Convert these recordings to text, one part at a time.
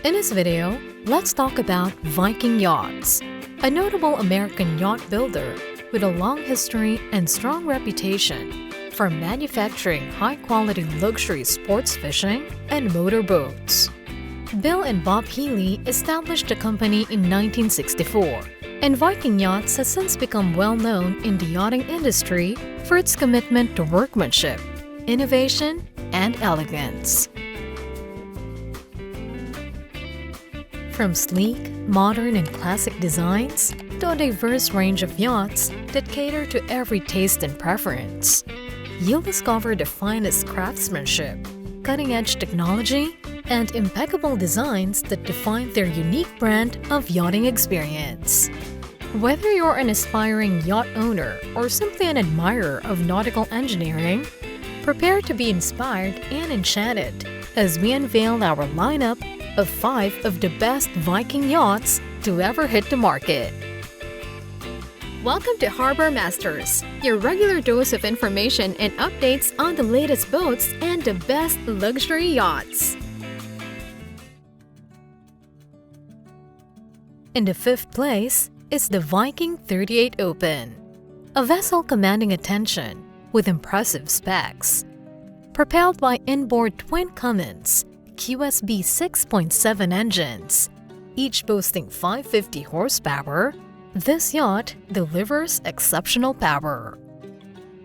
In this video, let's talk about Viking Yachts, a notable American yacht builder with a long history and strong reputation for manufacturing high-quality luxury sports fishing and motorboats. Bill and Bob Healey established the company in 1964, and Viking Yachts has since become well-known in the yachting industry for its commitment to workmanship, innovation, and elegance. From sleek, modern, and classic designs to a diverse range of yachts that cater to every taste and preference, you'll discover the finest craftsmanship, cutting-edge technology, and impeccable designs that define their unique brand of yachting experience. Whether you're an aspiring yacht owner or simply an admirer of nautical engineering, prepare to be inspired and enchanted as we unveil our lineup of 5 of the best Viking yachts to ever hit the market. Welcome to Harbour Masters, your regular dose of information and updates on the latest boats and the best luxury yachts. In the 5th place is the Viking 38 Open, a vessel commanding attention with impressive specs. Propelled by inboard twin Cummins QSB 6.7 engines, each boasting 550 horsepower, this yacht delivers exceptional power.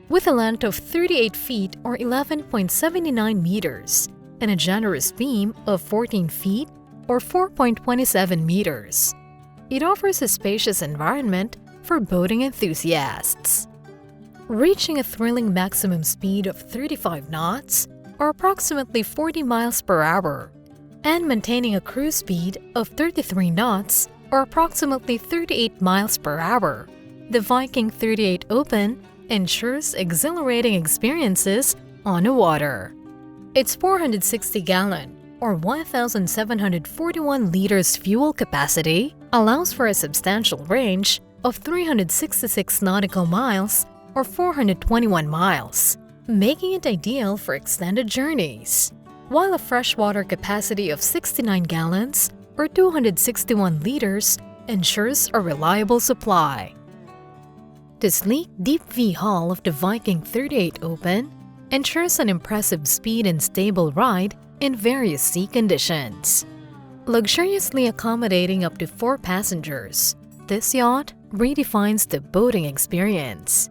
With a length of 38 feet or 11.79 meters and a generous beam of 14 feet or 4.27 meters, it offers a spacious environment for boating enthusiasts. Reaching a thrilling maximum speed of 35 knots or approximately 40 miles per hour, and maintaining a cruise speed of 33 knots or approximately 38 miles per hour, the Viking 38 Open ensures exhilarating experiences on the water. Its 460-gallon or 1,741 liters fuel capacity allows for a substantial range of 366 nautical miles or 421 miles, making it ideal for extended journeys, while a freshwater capacity of 69 gallons or 261 liters ensures a reliable supply. The sleek deep V hull of the Viking 38 Open ensures an impressive speed and stable ride in various sea conditions. Luxuriously accommodating up to 4 passengers, this yacht redefines the boating experience.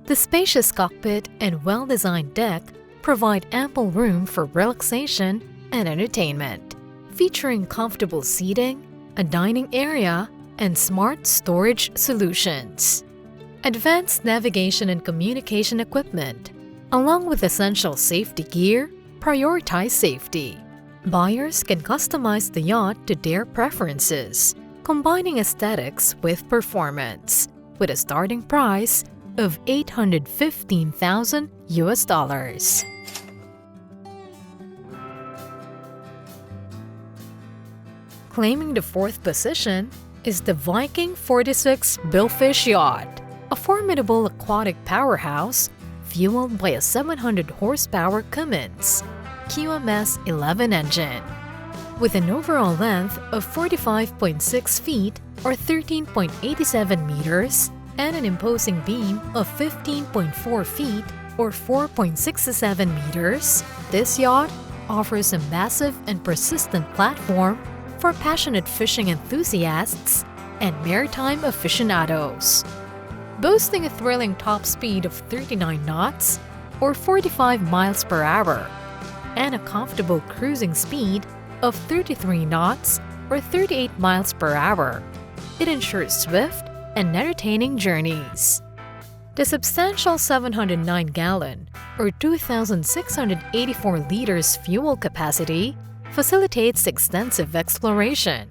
The spacious cockpit and well-designed deck provide ample room for relaxation and entertainment, featuring comfortable seating, a dining area, and smart storage solutions. Advanced navigation and communication equipment, along with essential safety gear, prioritize safety. Buyers can customize the yacht to their preferences, combining aesthetics with performance, with a starting price of $815,000 US. Claiming the 4th position is the Viking 46 Billfish yacht, a formidable aquatic powerhouse fueled by a 700 horsepower Cummins QMS 11 engine. With an overall length of 45.6 feet or 13.87 meters, and an imposing beam of 15.4 feet or 4.67 meters, this yacht offers a massive and persistent platform for passionate fishing enthusiasts and maritime aficionados. Boasting a thrilling top speed of 39 knots or 45 miles per hour and a comfortable cruising speed of 33 knots or 38 miles per hour, it ensures swift and entertaining journeys. The substantial 709-gallon or 2,684 liters fuel capacity facilitates extensive exploration,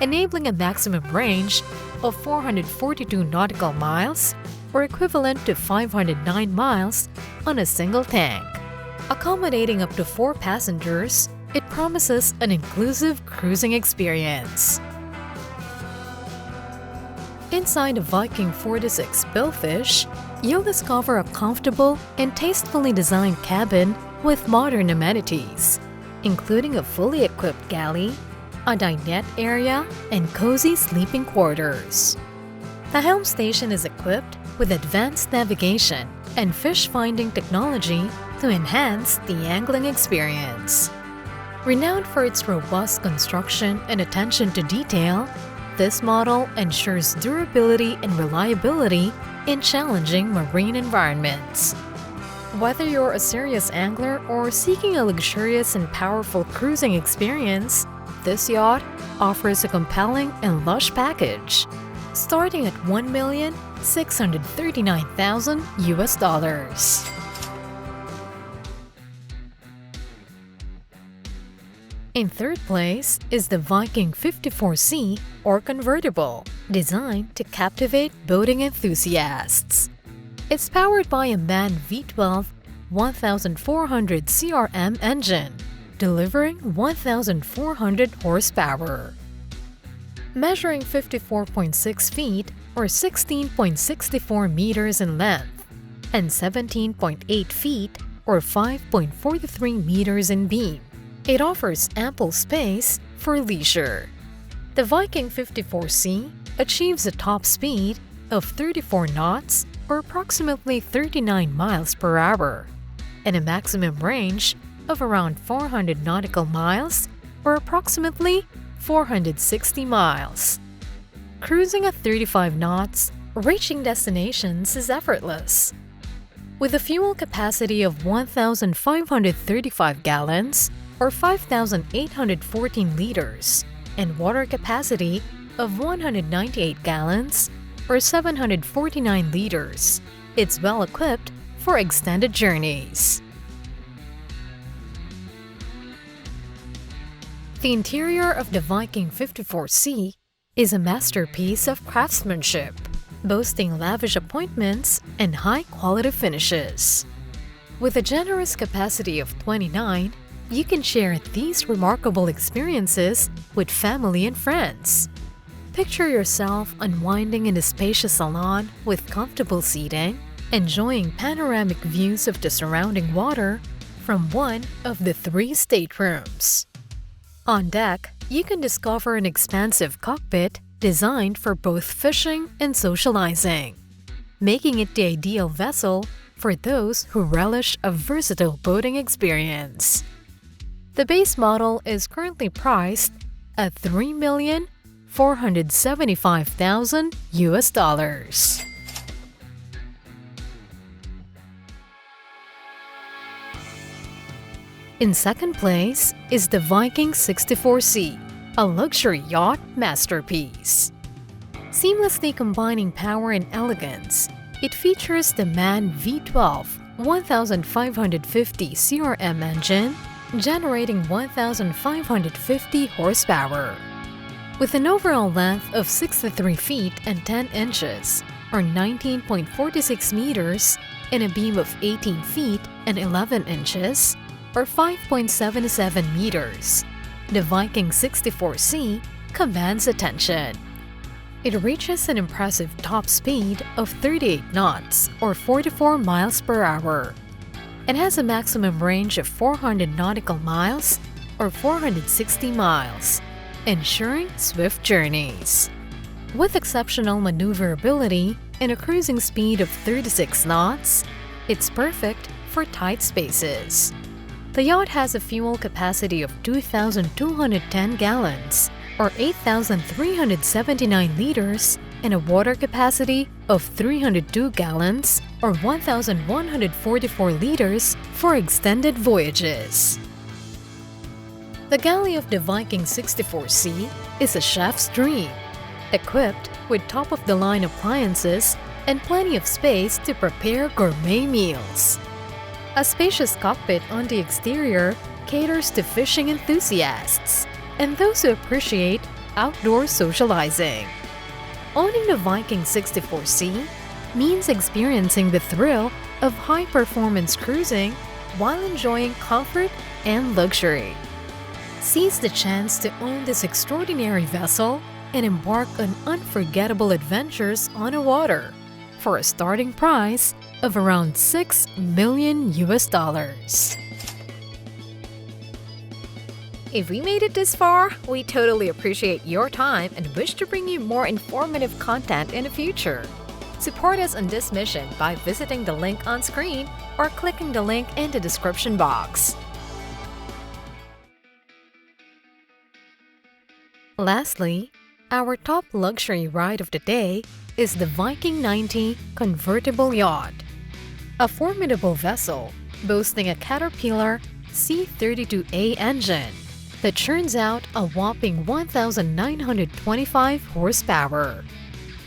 enabling a maximum range of 442 nautical miles or equivalent to 509 miles on a single tank. Accommodating up to 4 passengers, it promises an inclusive cruising experience. Inside the Viking 46 Billfish, you'll discover a comfortable and tastefully designed cabin with modern amenities, including a fully equipped galley, a dinette area, and cozy sleeping quarters. The helm station is equipped with advanced navigation and fish-finding technology to enhance the angling experience. Renowned for its robust construction and attention to detail, this model ensures durability and reliability in challenging marine environments. Whether you're a serious angler or seeking a luxurious and powerful cruising experience, this yacht offers a compelling and lush package, starting at $1,639,000. In third place is the Viking 54C or convertible, designed to captivate boating enthusiasts. It's powered by a MAN V12 1400 CRM engine, delivering 1,400 horsepower. Measuring 54.6 feet or 16.64 meters in length and 17.8 feet or 5.43 meters in beam, it offers ample space for leisure. The Viking 54C achieves a top speed of 34 knots or approximately 39 miles per hour and a maximum range of around 400 nautical miles or approximately 460 miles. Cruising at 35 knots, reaching destinations is effortless. With a fuel capacity of 1,535 gallons or 5,814 liters and water capacity of 198 gallons or 749 liters, it's well equipped for extended journeys. The interior of the Viking 54C is a masterpiece of craftsmanship, boasting lavish appointments and high-quality finishes. With a generous capacity of 29, you can share these remarkable experiences with family and friends. Picture yourself unwinding in a spacious salon with comfortable seating, enjoying panoramic views of the surrounding water from one of the 3 staterooms. On deck, you can discover an expansive cockpit designed for both fishing and socializing, making it the ideal vessel for those who relish a versatile boating experience. The base model is currently priced at $3,475,000. In second place is the Viking 64C, a luxury yacht masterpiece. Seamlessly combining power and elegance, it features the MAN V12 1550 CRM engine, generating 1,550 horsepower. With an overall length of 63 feet and 10 inches, or 19.46 meters, and a beam of 18 feet and 11 inches, or 5.77 meters, the Viking 64C commands attention. It reaches an impressive top speed of 38 knots or 44 miles per hour and has a maximum range of 400 nautical miles or 460 miles, ensuring swift journeys. With exceptional maneuverability and a cruising speed of 36 knots, it's perfect for tight spaces. The yacht has a fuel capacity of 2,210 gallons or 8,379 liters and a water capacity of 302 gallons or 1,144 liters for extended voyages. The galley of the Viking 64C is a chef's dream, equipped with top-of-the-line appliances and plenty of space to prepare gourmet meals. A spacious cockpit on the exterior caters to fishing enthusiasts and those who appreciate outdoor socializing. Owning the Viking 64C means experiencing the thrill of high-performance cruising while enjoying comfort and luxury. Seize the chance to own this extraordinary vessel and embark on unforgettable adventures on the water for a starting price of around $6 million. If we made it this far, we totally appreciate your time and wish to bring you more informative content in the future. Support us on this mission by visiting the link on screen or clicking the link in the description box. Lastly, our top luxury ride of the day is the Viking 90 convertible yacht. A formidable vessel boasting a Caterpillar C32A engine that churns out a whopping 1,925 horsepower,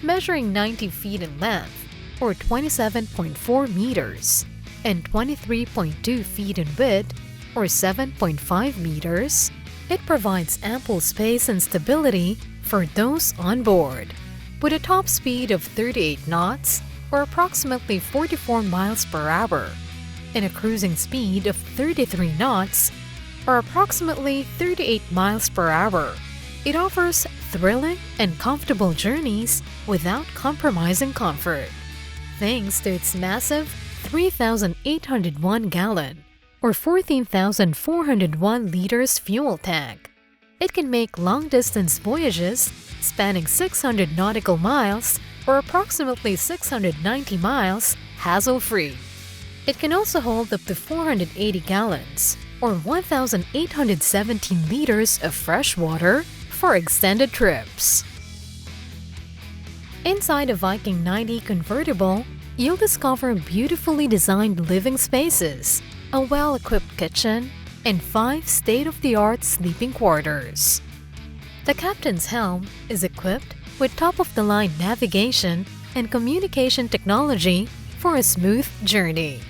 measuring 90 feet in length or 27.4 meters and 23.2 feet in width or 7.5 meters. It provides ample space and stability for those on board. With a top speed of 38 knots or approximately 44 miles per hour and a cruising speed of 33 knots or approximately 38 miles per hour, it offers thrilling and comfortable journeys without compromising comfort. Thanks to its massive 3,801-gallon or 14,401 liters fuel tank, it can make long-distance voyages spanning 600 nautical miles or approximately 690 miles hassle-free. It can also hold up to 480 gallons or 1,817 liters of fresh water for extended trips. Inside a Viking 90 convertible, you'll discover beautifully designed living spaces, a well-equipped kitchen, and 5 state-of-the-art sleeping quarters. The captain's helm is equipped with top-of-the-line navigation and communication technology for a smooth journey.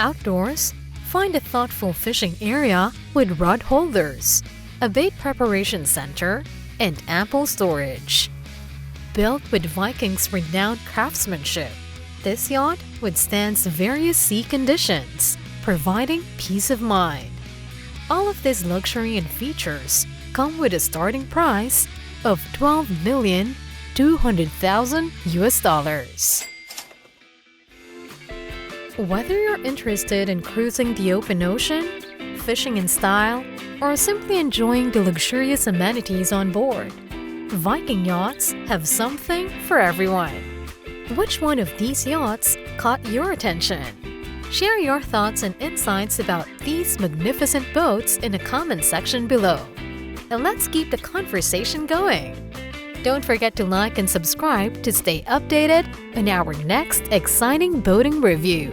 Outdoors, find a thoughtful fishing area with rod holders, a bait preparation center, and ample storage. Built with Viking's renowned craftsmanship, this yacht withstands various sea conditions, providing peace of mind. All of this luxury and features come with a starting price of $12,200,000. Whether you're interested in cruising the open ocean, fishing in style, or simply enjoying the luxurious amenities on board, Viking Yachts have something for everyone. Which one of these yachts caught your attention? Share your thoughts and insights about these magnificent boats in the comment section below. And let's keep the conversation going. Don't forget to like and subscribe to stay updated on our next exciting boating review.